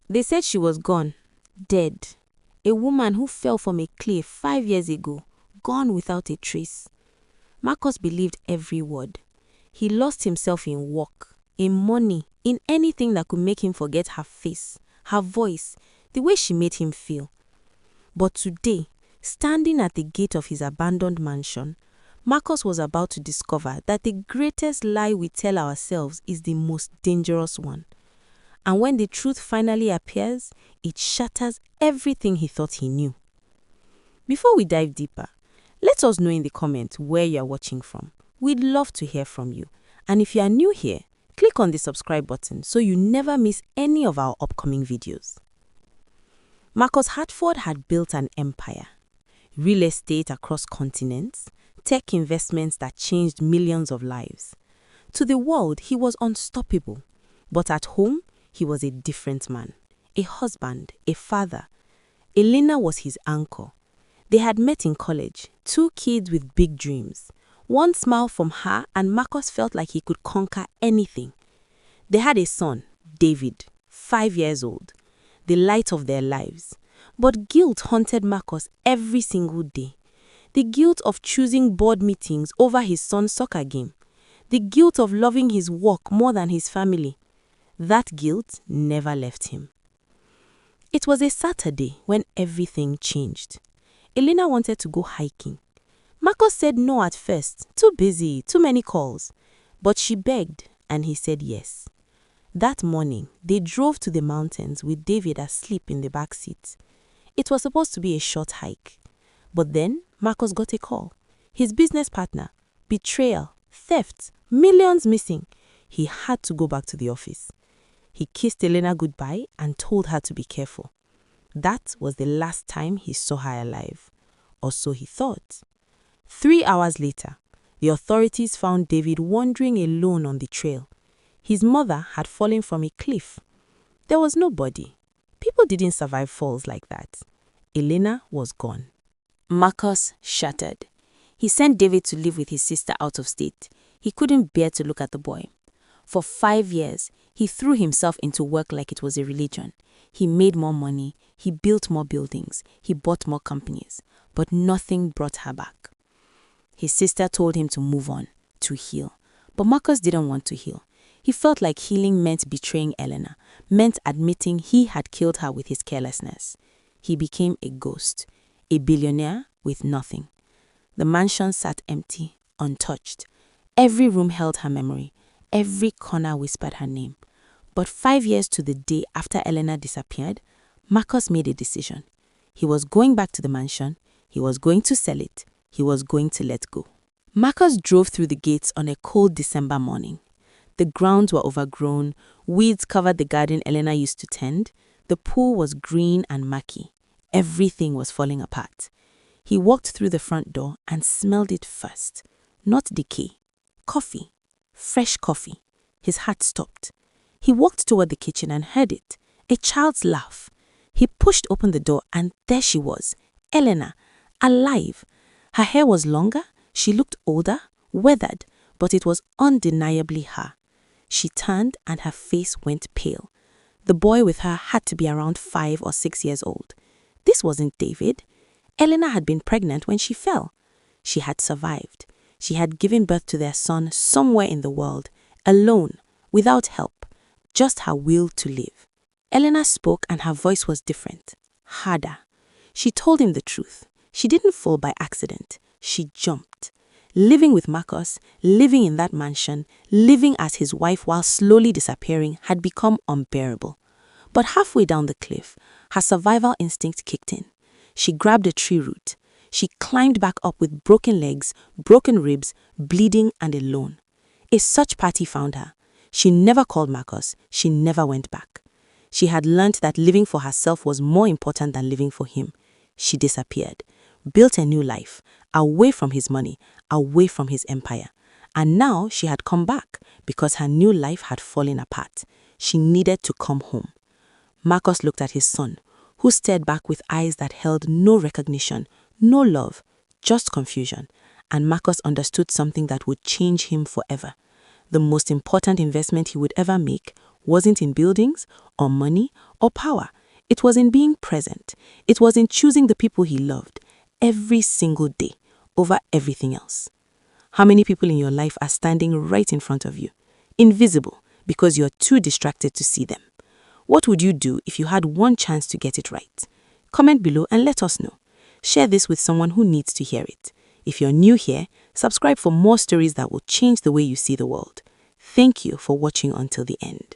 They said she was gone, dead. A woman who fell from a cliff 5 years ago, gone without a trace. Marcus believed every word. He lost himself in work, in money, in anything that could make him forget her face, her voice, the way she made him feel. But today, standing at the gate of his abandoned mansion, Marcus was about to discover that the greatest lie we tell ourselves is the most dangerous one. And when the truth finally appears, it shatters everything he thought he knew. Before we dive deeper, let us know in the comments where you are watching from. We'd love to hear from you. And if you are new here, click on the subscribe button so you never miss any of our upcoming videos. Marcus Hartford had built an empire. Real estate across continents, tech investments that changed millions of lives. To the world, he was unstoppable. But at home, he was a different man. A husband, a father. Elena was his anchor. They had met in college, 2 kids with big dreams. One smile from her and Marcus felt like he could conquer anything. They had a son, David, 5 years old, the light of their lives. But guilt haunted Marcus every single day. The guilt of choosing board meetings over his son's soccer game. The guilt of loving his work more than his family. That guilt never left him. It was a Saturday when everything changed. Elena wanted to go hiking. Marcus said no at first, too busy, too many calls. But she begged and he said yes. That morning, they drove to the mountains with David asleep in the back seat. It was supposed to be a short hike. But then, Marcus got a call. His business partner, betrayal, theft, millions missing. He had to go back to the office. He kissed Elena goodbye and told her to be careful. That was the last time he saw her alive. Or so he thought. 3 hours later, the authorities found David wandering alone on the trail. His mother had fallen from a cliff. There was no body. People didn't survive falls like that. Elena was gone. Marcus shattered. He sent David to live with his sister out of state. He couldn't bear to look at the boy. For 5 years, he threw himself into work like it was a religion. He made more money, he built more buildings, he bought more companies, but nothing brought her back. His sister told him to move on, to heal. But Marcus didn't want to heal. He felt like healing meant betraying Elena, meant admitting he had killed her with his carelessness. He became a ghost, a billionaire with nothing. The mansion sat empty, untouched. Every room held her memory. Every corner whispered her name. But 5 years to the day after Elena disappeared, Marcus made a decision. He was going back to the mansion. He was going to sell it. He was going to let go. Marcus drove through the gates on a cold December morning. The grounds were overgrown. Weeds covered the garden Elena used to tend. The pool was green and murky. Everything was falling apart. He walked through the front door and smelled it first. Not decay. Coffee. Fresh coffee. His heart stopped. He walked toward the kitchen and heard it. A child's laugh. He pushed open the door and there she was. Elena. Alive. Her hair was longer. She looked older, weathered, but it was undeniably her. She turned and her face went pale. The boy with her had to be around 5 or 6 years old. This wasn't David. Elena had been pregnant when she fell. She had survived. She had given birth to their son somewhere in the world, alone, without help, just her will to live. Elena spoke and her voice was different, harder. She told him the truth. She didn't fall by accident. She jumped. Living with Marcus, living in that mansion, living as his wife while slowly disappearing had become unbearable. But halfway down the cliff, her survival instinct kicked in. She grabbed a tree root. She climbed back up with broken legs, broken ribs, bleeding and alone. A search party found her. She never called Marcus. She never went back. She had learned that living for herself was more important than living for him. She disappeared, built a new life, away from his money, away from his empire. And now she had come back because her new life had fallen apart. She needed to come home. Marcus looked at his son, who stared back with eyes that held no recognition, no love, just confusion. And Marcus understood something that would change him forever. The most important investment he would ever make wasn't in buildings or money or power. It was in being present. It was in choosing the people he loved every single day over everything else. How many people in your life are standing right in front of you, invisible because you're too distracted to see them? What would you do if you had one chance to get it right? Comment below and let us know. Share this with someone who needs to hear it. If you're new here, subscribe for more stories that will change the way you see the world. Thank you for watching until the end.